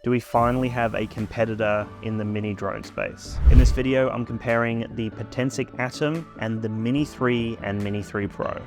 do we finally have a competitor in the mini drone space. In this video, I'm comparing the Potensic Atom and the Mini 3 and Mini 3 Pro.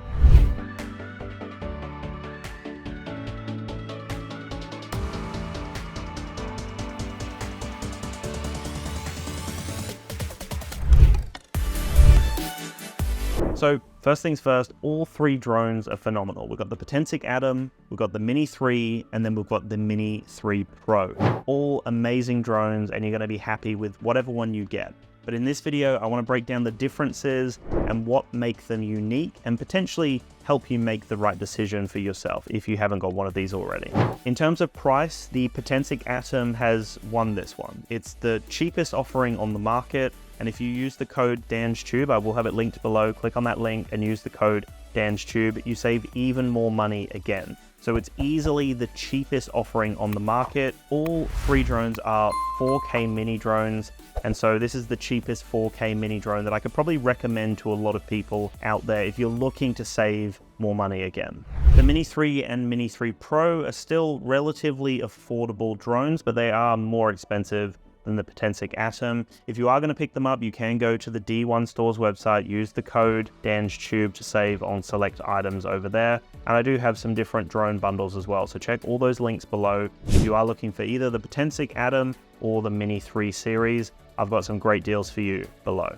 So first things first, all three drones are phenomenal. We've got the Potensic Atom, we've got the Mini 3, and then we've got the Mini 3 Pro. All amazing drones, and you're going to be happy with whatever one you get. But in this video, I want to break down the differences and what make them unique and potentially help you make the right decision for yourself if you haven't got one of these already. In terms of price, the Potensic Atom has won this one. It's the cheapest offering on the market. And if you use the code DansTube, I will have it linked below, click on that link and use the code DansTube, you save even more money again. So it's easily the cheapest offering on the market. All three drones are 4K mini drones. And so this is the cheapest 4K mini drone that I could probably recommend to a lot of people out there if you're looking to save more money again. The Mini 3 and Mini 3 Pro are still relatively affordable drones, but they are more expensive than the Potensic Atom. If you are going to pick them up, you can go to the D1 Store's website, use the code DansTube to save on select items over there. And I do have some different drone bundles as well, so check all those links below. If you are looking for either the Potensic Atom or the Mini 3 series, I've got some great deals for you below.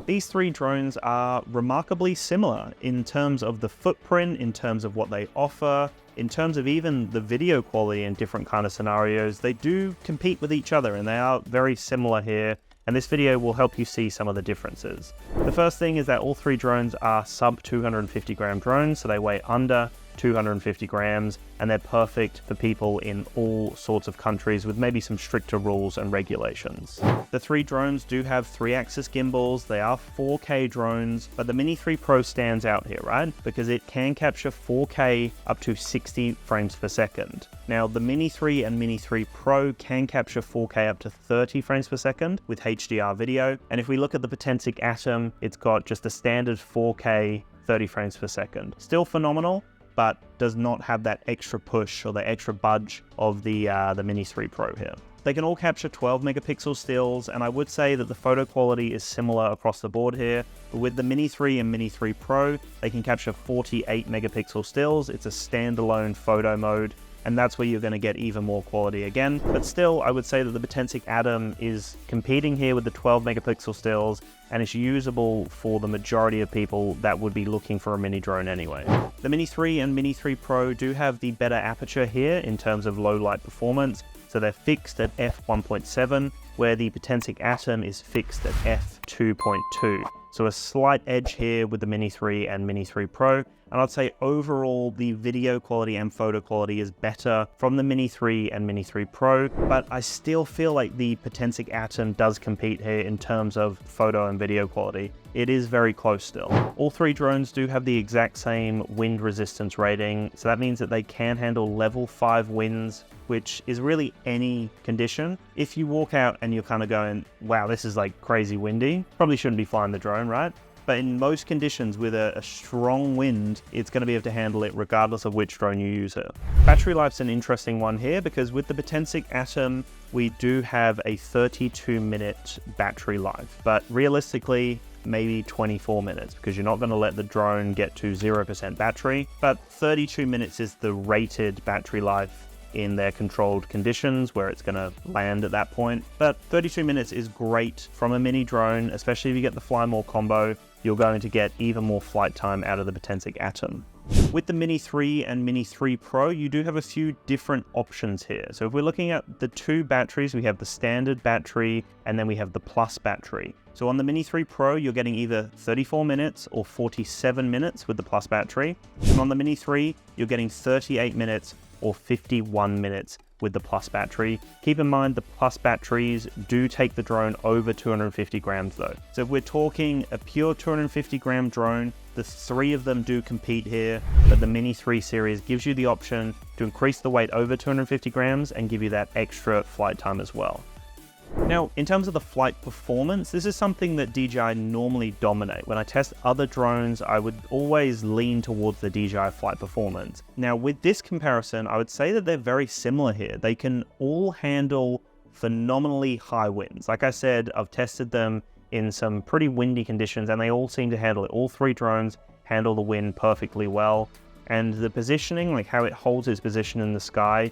These three drones are remarkably similar in terms of the footprint, in terms of what they offer, in terms of even the video quality in different kind of scenarios. They do compete with each other and they are very similar here. And this video will help you see some of the differences. The first thing is that all three drones are sub 250 gram drones, so they weigh under 250 grams, and they're perfect for people in all sorts of countries with maybe some stricter rules and regulations. The three drones do have 3-axis gimbals. They are 4K drones, but the Mini 3 Pro stands out here, right? Because it can capture 4K up to 60 frames per second. Now, the Mini 3 and Mini 3 Pro can capture 4K up to 30 frames per second with HDR video. And if we look at the Potensic Atom, it's got just a standard 4K 30 frames per second. Still phenomenal, but does not have that extra push or the extra budge of the Mini 3 Pro here. They can all capture 12 megapixel stills, and I would say that the photo quality is similar across the board here. But with the Mini 3 and Mini 3 Pro, they can capture 48 megapixel stills. It's a standalone photo mode, and that's where you're going to get even more quality again. But still, I would say that the Potensic Atom is competing here with the 12 megapixel stills, and it's usable for the majority of people that would be looking for a mini drone anyway. The Mini 3 and Mini 3 Pro do have the better aperture here in terms of low light performance. So they're fixed at f1.7, where the Potensic Atom is fixed at f2.2. So a slight edge here with the Mini 3 and Mini 3 Pro. And I'd say overall, the video quality and photo quality is better from the Mini 3 and Mini 3 Pro, but I still feel like the Potensic Atom does compete here in terms of photo and video quality. It is very close still. All three drones do have the exact same wind resistance rating, so that means that they can handle level 5 winds, which is really any condition. If you walk out and you're kind of going, wow, this is like crazy windy, probably shouldn't be flying the drone, right? But in most conditions with a strong wind, it's going to be able to handle it regardless of which drone you use here. Battery life's an interesting one here because with the Potensic Atom, we do have a 32-minute battery life, but realistically, maybe 24 minutes because you're not going to let the drone get to 0% battery, but 32 minutes is the rated battery life in their controlled conditions where it's going to land at that point. But 32 minutes is great from a mini drone, especially if you get the Fly More combo. You're going to get even more flight time out of the Potensic Atom. With the Mini 3 and Mini 3 Pro, you do have a few different options here. So if we're looking at the two batteries, we have the standard battery and then we have the plus battery. So on the Mini 3 Pro, you're getting either 34 minutes or 47 minutes with the plus battery. And on the Mini 3, you're getting 38 minutes or 51 minutes with the plus battery. Keep in mind the plus batteries do take the drone over 250 grams though. So if we're talking a pure 250 gram drone, the three of them do compete here, but the Mini 3 series gives you the option to increase the weight over 250 grams and give you that extra flight time as well. Now, in terms of the flight performance, this is something that DJI normally dominate. When I test other drones, I would always lean towards the DJI flight performance. Now, with this comparison, I would say that they're very similar here. They can all handle phenomenally high winds. Like I said, I've tested them in some pretty windy conditions and they all seem to handle it. All three drones handle the wind perfectly well. And the positioning, like how it holds its position in the sky,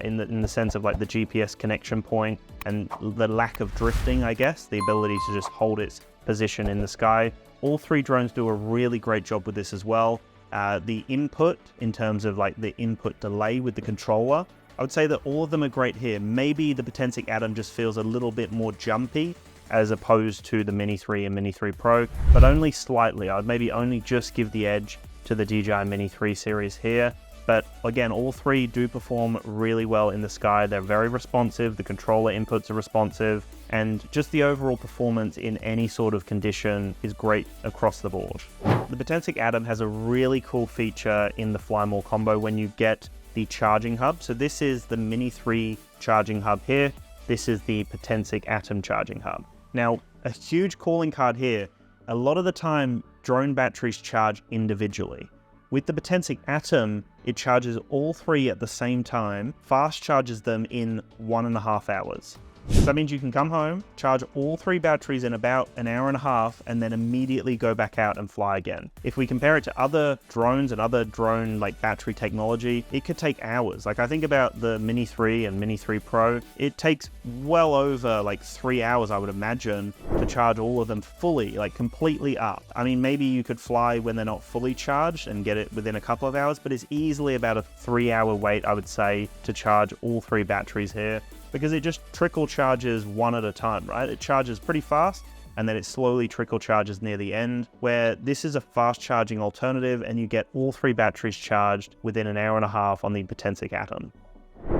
in the sense of like the GPS connection point and the lack of drifting, I guess, the ability to just hold its position in the sky. All three drones do a really great job with this as well. The input, in terms of like the input delay with the controller, I would say that all of them are great here. Maybe the Potensic Atom just feels a little bit more jumpy as opposed to the Mini 3 and Mini 3 Pro, but only slightly. I'd maybe only just give the edge to the DJI Mini 3 series here. But again, all three do perform really well in the sky. They're very responsive, the controller inputs are responsive, and just the overall performance in any sort of condition is great across the board. The Potensic Atom has a really cool feature in the Fly More combo when you get the charging hub. So this is the Mini 3 charging hub here. This is the Potensic Atom charging hub. Now, a huge calling card here, a lot of the time drone batteries charge individually. With the Potensic Atom, it charges all three at the same time, fast charges them in 1.5 hours. So that means you can come home, charge all three batteries in about an hour and a half, and then immediately go back out and fly again. If we compare it to other drones and other drone like battery technology, it could take hours. Like I think about the Mini 3 and Mini 3 Pro, it takes well over like 3 hours, I would imagine, to charge all of them fully, like completely up. I mean, maybe you could fly when they're not fully charged and get it within a couple of hours, but it's easily about a 3-hour wait, I would say, to charge all three batteries here, because it just trickle charges one at a time, right? It charges pretty fast and then it slowly trickle charges near the end, where this is a fast charging alternative and you get all three batteries charged within an hour and a half on the Potensic Atom.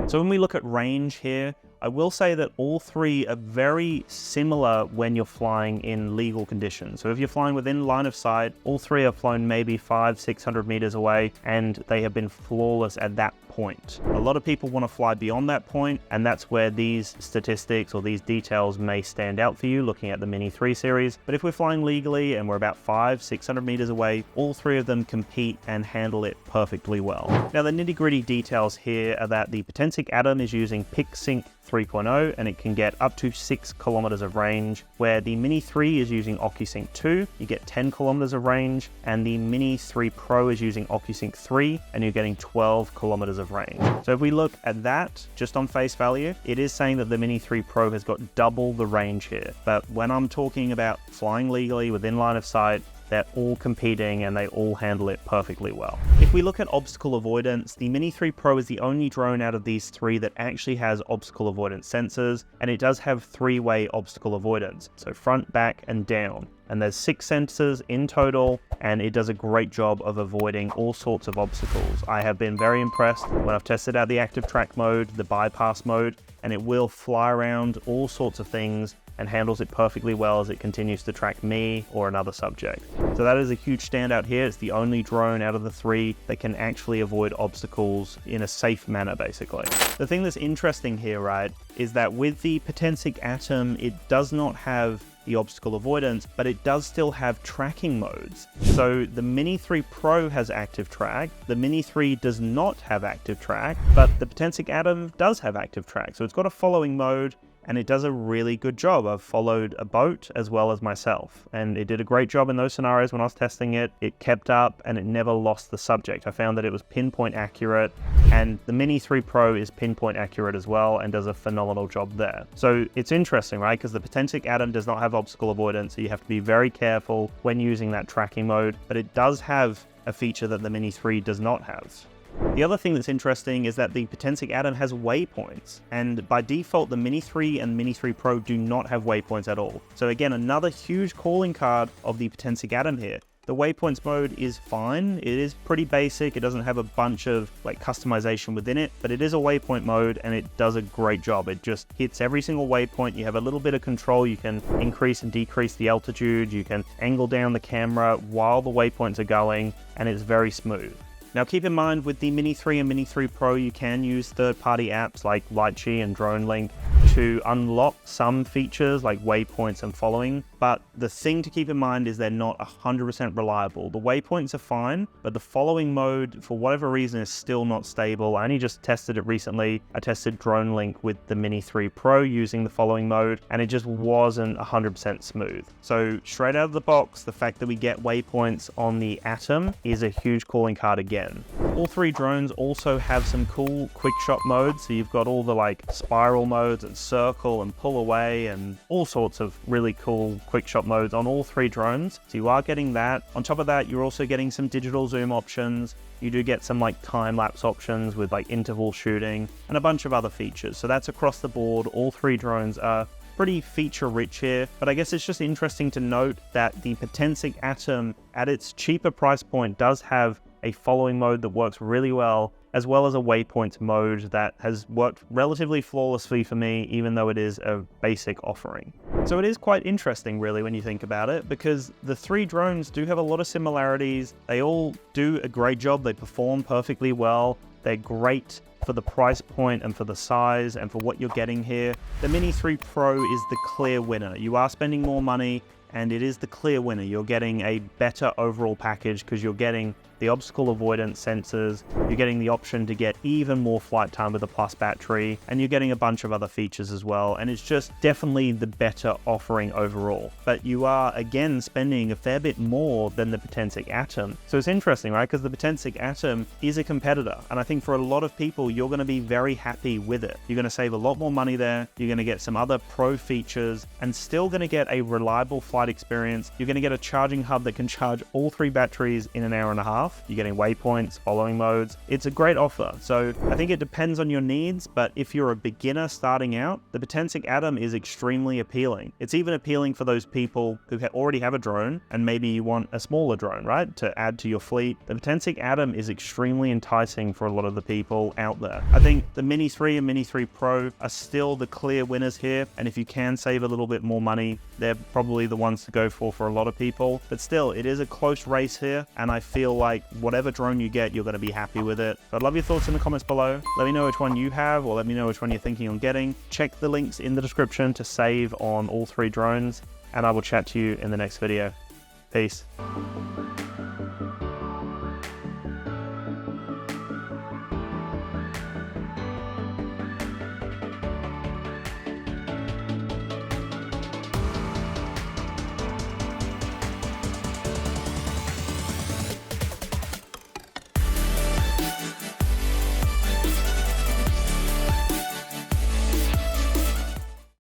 So when we look at range here, I will say that all three are very similar when you're flying in legal conditions. So if you're flying within line of sight, all three are flown maybe 500-600 meters away and they have been flawless at that point. A lot of people want to fly beyond that point, and that's where these statistics or these details may stand out for you looking at the Mini 3 series. But if we're flying legally and we're about 500-600 meters away, all three of them compete and handle it perfectly well. Now the nitty-gritty details here are that the Potensic Atom is using PicSync 3.0 and it can get up to 6 kilometers of range, where the Mini 3 is using OcuSync 2, you get 10 kilometers of range, and the Mini 3 Pro is using OcuSync 3 and you're getting 12 kilometers of range. So if we look at that just on face value, it is saying that the Mini 3 Pro has got double the range here. But when I'm talking about flying legally within line of sight, they're all competing and they all handle it perfectly well. If we look at obstacle avoidance, the Mini 3 Pro is the only drone out of these three that actually has obstacle avoidance sensors, and it does have 3-way obstacle avoidance, so front, back, and down. And there's 6 sensors in total, and it does a great job of avoiding all sorts of obstacles. I have been very impressed when I've tested out the active track mode, the bypass mode, and it will fly around all sorts of things and handles it perfectly well as it continues to track me or another subject. So that is a huge standout here. It's the only drone out of the three that can actually avoid obstacles in a safe manner, basically. The thing that's interesting here, right, is that with the Potensic Atom, it does not have the obstacle avoidance, but it does still have tracking modes. So the Mini 3 Pro has active track, the Mini 3 does not have active track, but the Potensic Atom does have active track. So it's got a following mode, and it does a really good job. I've followed a boat as well as myself, and it did a great job in those scenarios when I was testing it. It kept up and it never lost the subject. I found that it was pinpoint accurate, and the Mini 3 Pro is pinpoint accurate as well and does a phenomenal job there. So it's interesting, right? Because the Potensic Atom does not have obstacle avoidance, so you have to be very careful when using that tracking mode, but it does have a feature that the Mini 3 does not have. The other thing that's interesting is that the Potensic Atom has waypoints, and by default the Mini 3 and Mini 3 Pro do not have waypoints at all. So again, another huge calling card of the Potensic Atom here. The waypoints mode is fine, it is pretty basic, it doesn't have a bunch of like customization within it, but it is a waypoint mode and it does a great job. It just hits every single waypoint. You have a little bit of control, you can increase and decrease the altitude, you can angle down the camera while the waypoints are going, and it's very smooth. Now keep in mind, with the Mini 3 and Mini 3 Pro, you can use third-party apps like Litchi and DroneLink to unlock some features like waypoints and following, but the thing to keep in mind is they're not 100% reliable. The waypoints are fine, but the following mode, for whatever reason, is still not stable. I only just tested it recently. I tested Drone Link with the Mini 3 Pro using the following mode, and it just wasn't 100% smooth. So straight out of the box, the fact that we get waypoints on the Atom is a huge calling card again. All three drones also have some cool quick shot modes. So you've got all the like spiral modes and circle and pull away and all sorts of really cool quick shot modes on all three drones. So you are getting that. On top of that, you're also getting some digital zoom options. You do get some like time-lapse options with like interval shooting and a bunch of other features. So that's across the board. All three drones are pretty feature rich here, but I guess it's just interesting to note that the Potensic Atom at its cheaper price point does have a following mode that works really well, as well as a waypoint mode that has worked relatively flawlessly for me, even though it is a basic offering. So it is quite interesting really when you think about it, because the three drones do have a lot of similarities. They all do a great job. They perform perfectly well. They're great for the price point and for the size and for what you're getting here. The Mini 3 Pro is the clear winner. You are spending more money, and it is the clear winner. You're getting a better overall package because you're getting the obstacle avoidance sensors, you're getting the option to get even more flight time with a plus battery, and you're getting a bunch of other features as well, and it's just definitely the better offering overall. But you are, again, spending a fair bit more than the Potensic Atom. So it's interesting, right? Because the Potensic Atom is a competitor, and I think for a lot of people, you're going to be very happy with it. You're going to save a lot more money there, you're going to get some other pro features, and still going to get a reliable flight experience. You're going to get a charging hub that can charge all three batteries in an hour and a half. You're getting waypoints, following modes. It's a great offer. So I think it depends on your needs, but if you're a beginner starting out, the Potensic Atom is extremely appealing. It's even appealing for those people who already have a drone and maybe you want a smaller drone, right, to add to your fleet. The Potensic Atom is extremely enticing for a lot of the people out there. I think the Mini 3 and Mini 3 Pro are still the clear winners here, and if you can save a little bit more money, they're probably the ones to go for a lot of people. But still, it is a close race here, and I feel like whatever drone you get, you're going to be happy with it. So I'd love your thoughts in the comments below. Let me know which one you have, or let me know which one you're thinking on getting. Check the links in the description to save on all three drones, and I will chat to you in the next video. Peace.